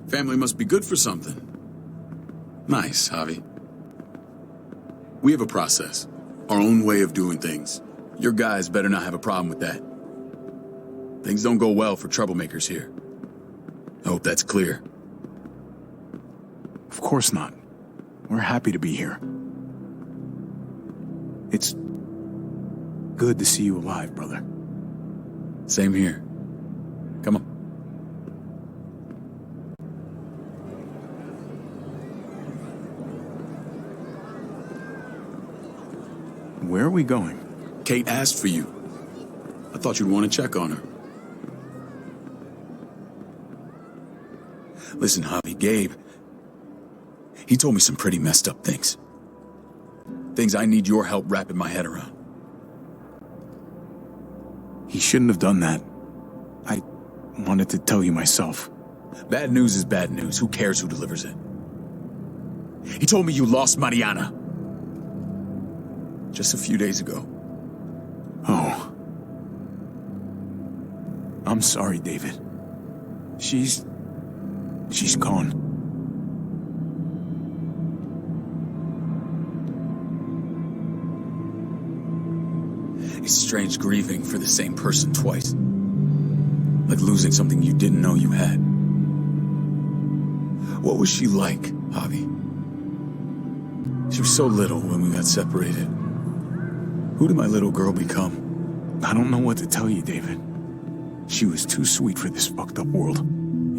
Family must be good for something. Nice, Javi. We have a process. Our own way of doing things. Your guys better not have a problem with that. Things don't go well for troublemakers here. I hope that's clear. Of course not. We're happy to be here. It's good to see you alive, brother. Same here. Come on. Where are we going? Kate asked for you. I thought you'd want to check on her. Listen, Javi, Gabe, he told me some pretty messed up things. Things I need your help wrapping my head around. He shouldn't have done that. I wanted to tell you myself. Bad news is bad news. Who cares who delivers it? He told me you lost Mariana. Just a few days ago. Oh. I'm sorry, David. She's gone. It's strange grieving for the same person twice. Like losing something you didn't know you had. What was she like, Javi? She was so little when we got separated. Who did my little girl become? I don't know what to tell you, David. She was too sweet for this fucked up world.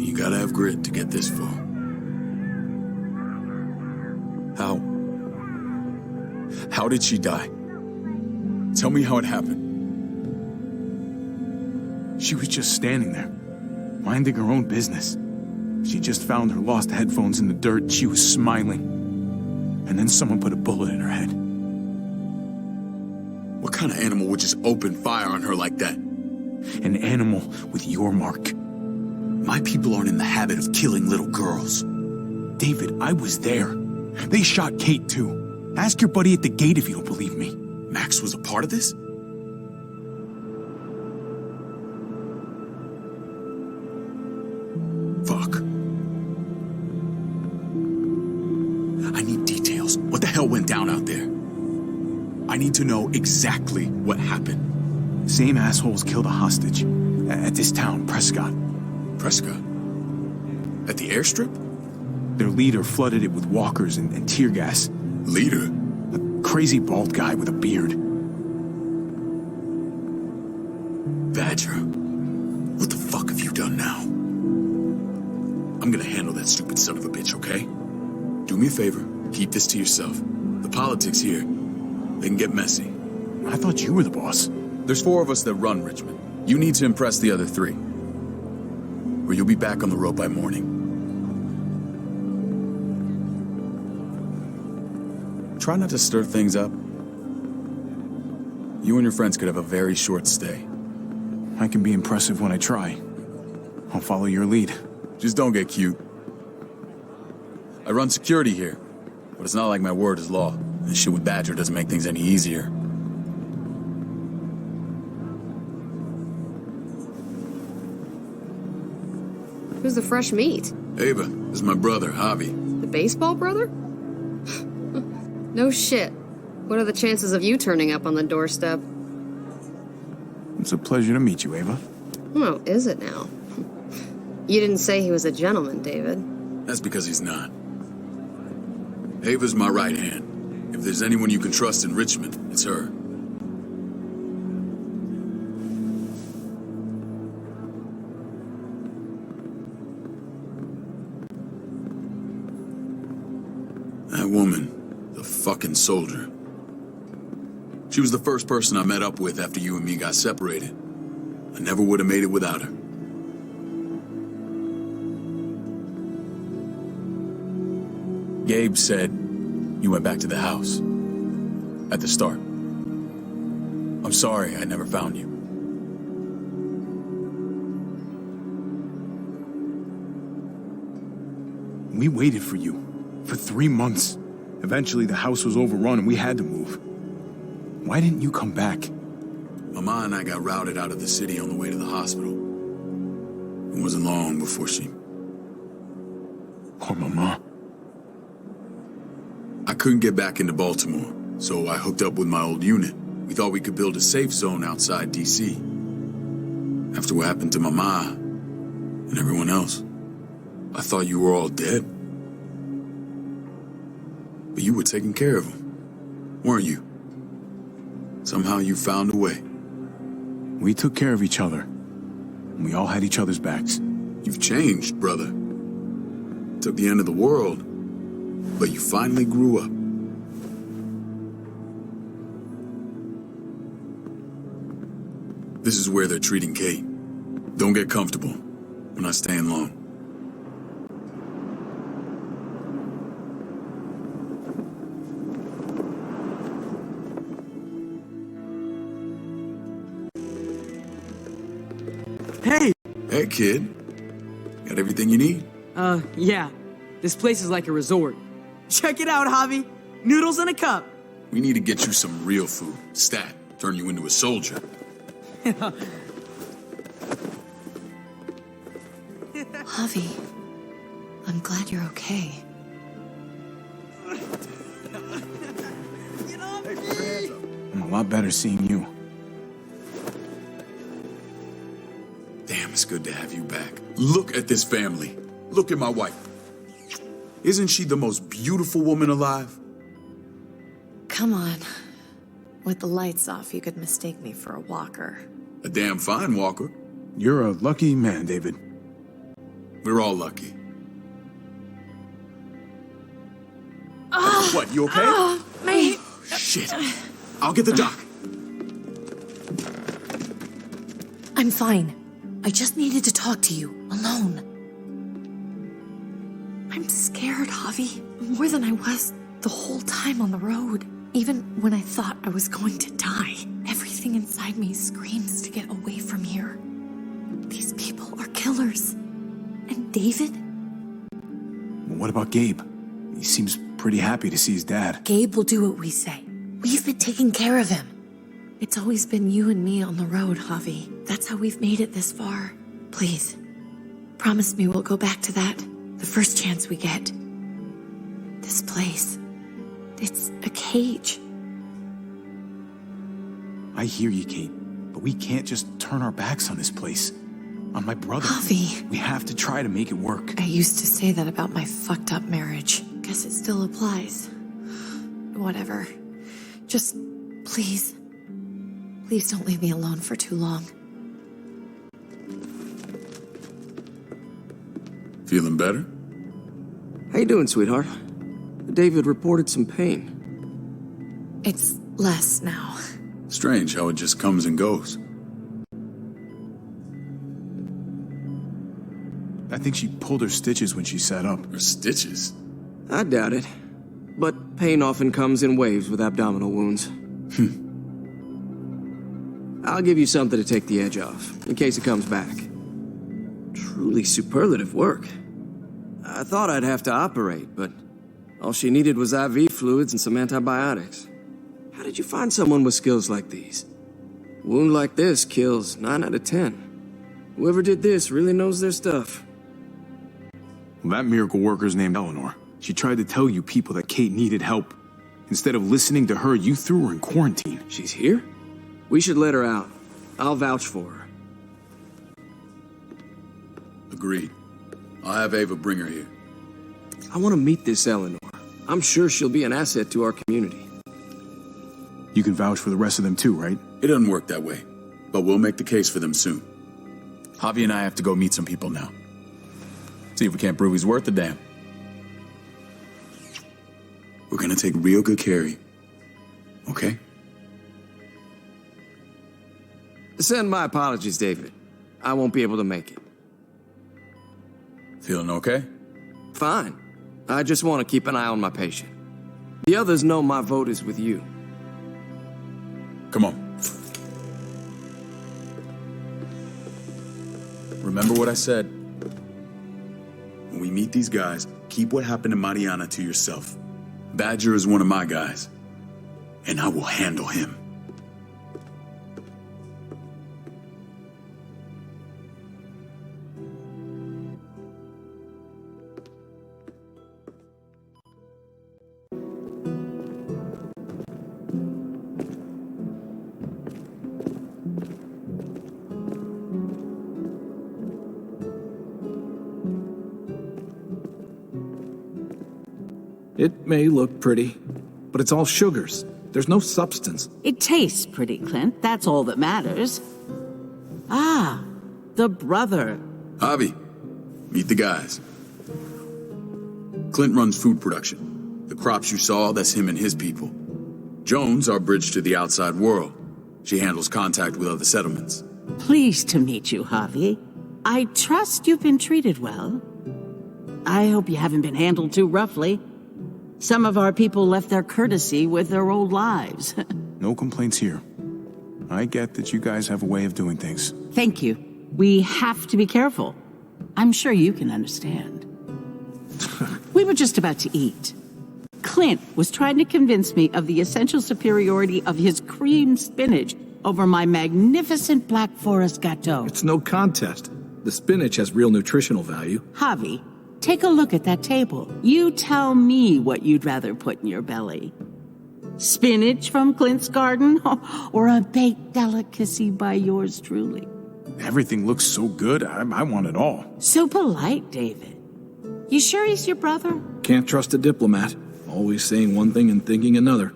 You gotta have grit to get this far. How did she die? Tell me how it happened. She was just standing there, minding her own business. She just found her lost headphones in the dirt and she was smiling. And then someone put a bullet in her head. What kind of animal would just open fire on her like that? An animal with your mark. My people aren't in the habit of killing little girls. David, I was there. They shot Kate too. Ask your buddy at the gate if you don't believe me. Max was a part of this? Fuck. I need details. What the hell went down out there? I need to know exactly what happened. Same assholes killed a hostage at this town, Prescott. Prescott? At the airstrip? Their leader flooded it with walkers and tear gas. Leader? A crazy bald guy with a beard. Badger, what the fuck have you done now? I'm gonna handle that stupid son of a bitch, okay? Do me a favor, keep this to yourself. The politics here, they can get messy. I thought you were the boss. There's 4 of us that run Richmond. You need to impress the other 3. Or you'll be back on the road by morning. Try not to stir things up. You and your friends could have a very short stay. I can be impressive when I try. I'll follow your lead. Just don't get cute. I run security here, but it's not like my word is law. This shit with Badger doesn't make things any easier. Who's the fresh meat? Ava, this is my brother, Javi. The baseball brother? No shit. What are the chances of you turning up on the doorstep? It's a pleasure to meet you, Ava. Oh, is it now? You didn't say he was a gentleman, David. That's because he's not. Ava's my right hand. If there's anyone you can trust in Richmond, it's her. That woman, the fucking soldier. She was the first person I met up with after you and me got separated. I never would have made it without her. Gabe said you went back to the house. At the start. I'm sorry I never found you. We waited for you. For 3 months. Eventually the house was overrun and we had to move. Why didn't you come back? Mama and I got routed out of the city on the way to the hospital. It wasn't long before she... Poor Mama. I couldn't get back into Baltimore, so I hooked up with my old unit. We thought we could build a safe zone outside D.C. After what happened to Mama and everyone else, I thought you were all dead. But you were taking care of them, weren't you? Somehow you found a way. We took care of each other. And we all had each other's backs. You've changed, brother. Took the end of the world, but you finally grew up. This is where they're treating Kate. Don't get comfortable. We're not staying long. Hey! Hey, kid. Got everything you need? Yeah. This place is like a resort. Check it out, Javi. Noodles in a cup. We need to get you some real food. Stat. Turn you into a soldier. Javi, I'm glad you're okay. I'm a lot better seeing you. Damn, it's good to have you back. Look at this family. Look at my wife. Isn't she the most beautiful woman alive? Come on. With the lights off, you could mistake me for a walker. A damn fine walker. You're a lucky man, David. We're all lucky. What, you okay? My... Shit. I'll get the doc. I'm fine. I just needed to talk to you, alone. I'm scared, Javi. More than I was the whole time on the road. Even when I thought I was going to die, everything inside me screams to get away from here. These people are killers. And David? Well, what about Gabe? He seems pretty happy to see his dad. Gabe will do what we say. We've been taking care of him. It's always been you and me on the road, Javi. That's how we've made it this far. Please, promise me we'll go back to that the first chance we get. This place, it's a cage. I hear you, Kate, but we can't just turn our backs on this place. On my brother. Javi. We have to try to make it work. I used to say that about my fucked up marriage. Guess it still applies. Whatever. Just, please. Please don't leave me alone for too long. Feeling better? How you doing, sweetheart? David reported some pain. It's less now. Strange how it just comes and goes. I think she pulled her stitches when she sat up. Her stitches? I doubt it. But pain often comes in waves with abdominal wounds. I'll give you something to take the edge off, in case it comes back. Truly superlative work. I thought I'd have to operate, but all she needed was IV fluids and some antibiotics. How did you find someone with skills like these? A wound like this kills 9 out of 10. Whoever did this really knows their stuff. Well, that miracle worker's named Eleanor. She tried to tell you people that Kate needed help. Instead of listening to her, you threw her in quarantine. She's here? We should let her out. I'll vouch for her. Agreed. I'll have Ava bring her here. I want to meet this Eleanor. I'm sure she'll be an asset to our community. You can vouch for the rest of them too, right? It doesn't work that way, but we'll make the case for them soon. Javi and I have to go meet some people now. See if we can't prove he's worth a damn. We're gonna take real good care of you. Okay? Send my apologies, David. I won't be able to make it. Feeling okay? Fine. I just want to keep an eye on my patient. The others know my vote is with you. Come on. Remember what I said. When we meet these guys, keep what happened to Mariana to yourself. Badger is one of my guys, and I will handle him. It may look pretty, but it's all sugars. There's no substance. It tastes pretty, Clint. That's all that matters. Ah, the brother. Javi, meet the guys. Clint runs food production. The crops you saw, that's him and his people. Jones, our bridge to the outside world. She handles contact with other settlements. Pleased to meet you, Javi. I trust you've been treated well. I hope you haven't been handled too roughly. Some of our people left their courtesy with their old lives. No complaints here. I get that you guys have a way of doing things. Thank you. We have to be careful. I'm sure you can understand. We were just about to eat. Clint was trying to convince me of the essential superiority of his creamed spinach over my magnificent Black Forest gâteau. It's no contest. The spinach has real nutritional value. Javi, take a look at that table. You tell me what you'd rather put in your belly. Spinach from Clint's garden or a baked delicacy by yours truly? Everything looks so good, I want it all. So polite, David. You sure he's your brother? Can't trust a diplomat. Always saying one thing and thinking another.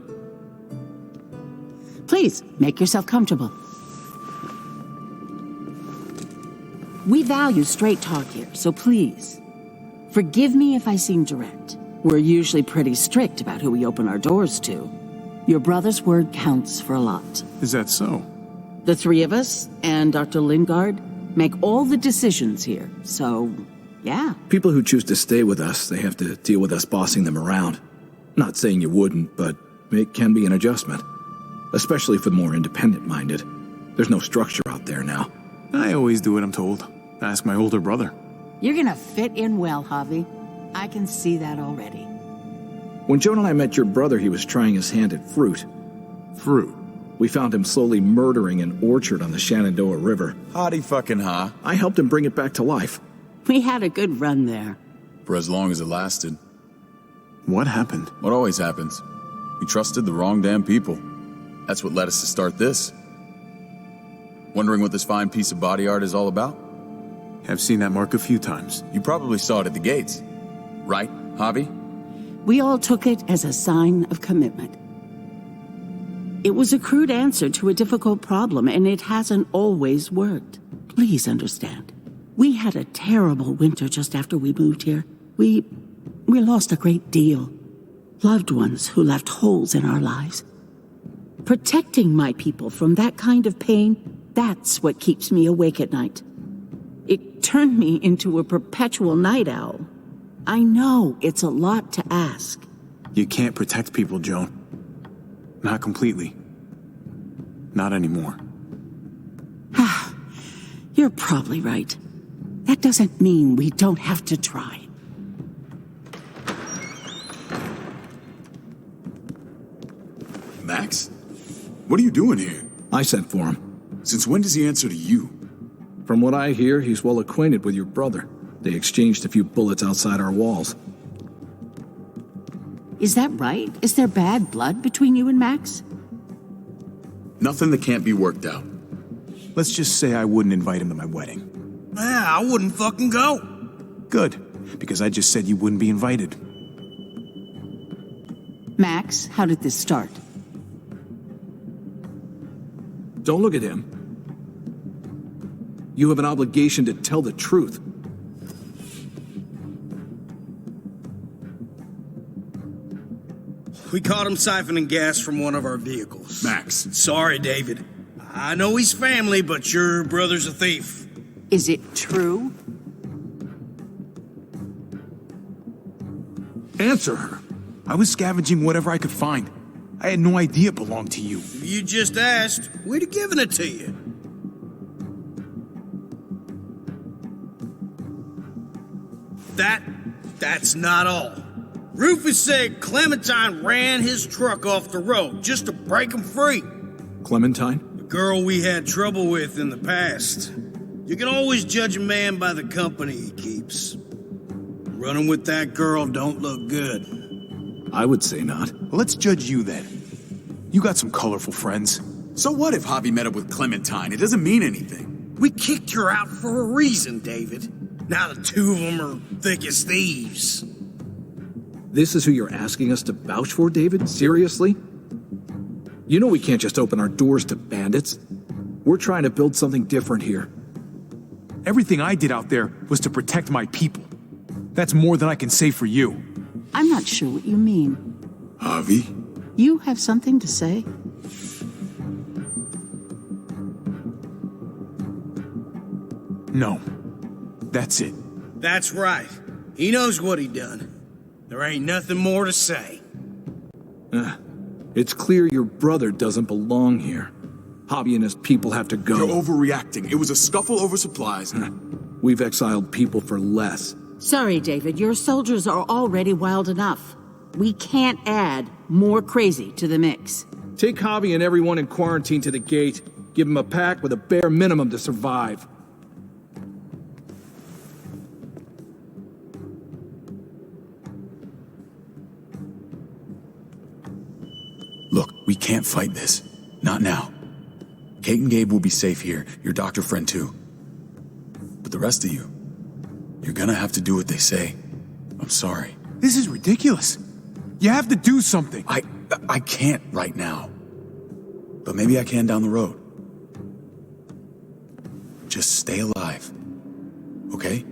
Please, make yourself comfortable. We value straight talk here, so please, forgive me if I seem direct. We're usually pretty strict about who we open our doors to. Your brother's word counts for a lot. Is that so? The three of us and Dr. Lingard make all the decisions here, so, yeah. People who choose to stay with us, they have to deal with us bossing them around. Not saying you wouldn't, but it can be an adjustment. Especially for the more independent-minded. There's no structure out there now. I always do what I'm told. Ask my older brother. You're gonna fit in well, Javi. I can see that already. When Joan and I met your brother, he was trying his hand at fruit. Fruit? We found him slowly murdering an orchard on the Shenandoah River. Howdy fucking ha. I helped him bring it back to life. We had a good run there. For as long as it lasted. What happened? What always happens. We trusted the wrong damn people. That's what led us to start this. Wondering what this fine piece of body art is all about? I've seen that mark a few times. You probably saw it at the gates. Right, Javi? We all took it as a sign of commitment. It was a crude answer to a difficult problem, and it hasn't always worked. Please understand. We had a terrible winter just after we moved here. We lost a great deal. Loved ones who left holes in our lives. Protecting my people from that kind of pain, that's what keeps me awake at night. It turned me into a perpetual night owl. I know it's a lot to ask. You can't protect people, Joan. Not completely. Not anymore. You're probably right. That doesn't mean we don't have to try. Max? What are you doing here? I sent for him. Since when does he answer to you? From what I hear, he's well acquainted with your brother. They exchanged a few bullets outside our walls. Is that right? Is there bad blood between you and Max? Nothing that can't be worked out. Let's just say I wouldn't invite him to my wedding. Yeah, I wouldn't fucking go. Good, because I just said you wouldn't be invited. Max, how did this start? Don't look at him. You have an obligation to tell the truth. We caught him siphoning gas from one of our vehicles. Max. Sorry, David. I know he's family, but your brother's a thief. Is it true? Answer her. I was scavenging whatever I could find. I had no idea it belonged to you. If you just asked, we'd have given it to you. That's not all. Rufus said Clementine ran his truck off the road just to break him free. Clementine? The girl we had trouble with in the past. You can always judge a man by the company he keeps. Running with that girl don't look good. I would say not. Well, let's judge you then. You got some colorful friends. So what if Javi met up with Clementine? It doesn't mean anything. We kicked her out for a reason, David. Now the two of them are thick as thieves. This is who you're asking us to vouch for, David? Seriously? You know we can't just open our doors to bandits. We're trying to build something different here. Everything I did out there was to protect my people. That's more than I can say for you. I'm not sure what you mean. Javi? You have something to say? No. That's it. That's right. He knows what he done. There ain't nothing more to say. It's clear your brother doesn't belong here. Javi and his people have to go. You're overreacting. It was a scuffle over supplies. We've exiled people for less. Sorry, David, your soldiers are already wild enough. We can't add more crazy to the mix. Take Javi and everyone in quarantine to the gate. Give them a pack with a bare minimum to survive. Look, we can't fight this. Not now. Kate and Gabe will be safe here, your doctor friend too. But the rest of you, you're gonna have to do what they say. I'm sorry. This is ridiculous. You have to do something. I can't right now. But maybe I can down the road. Just stay alive. Okay?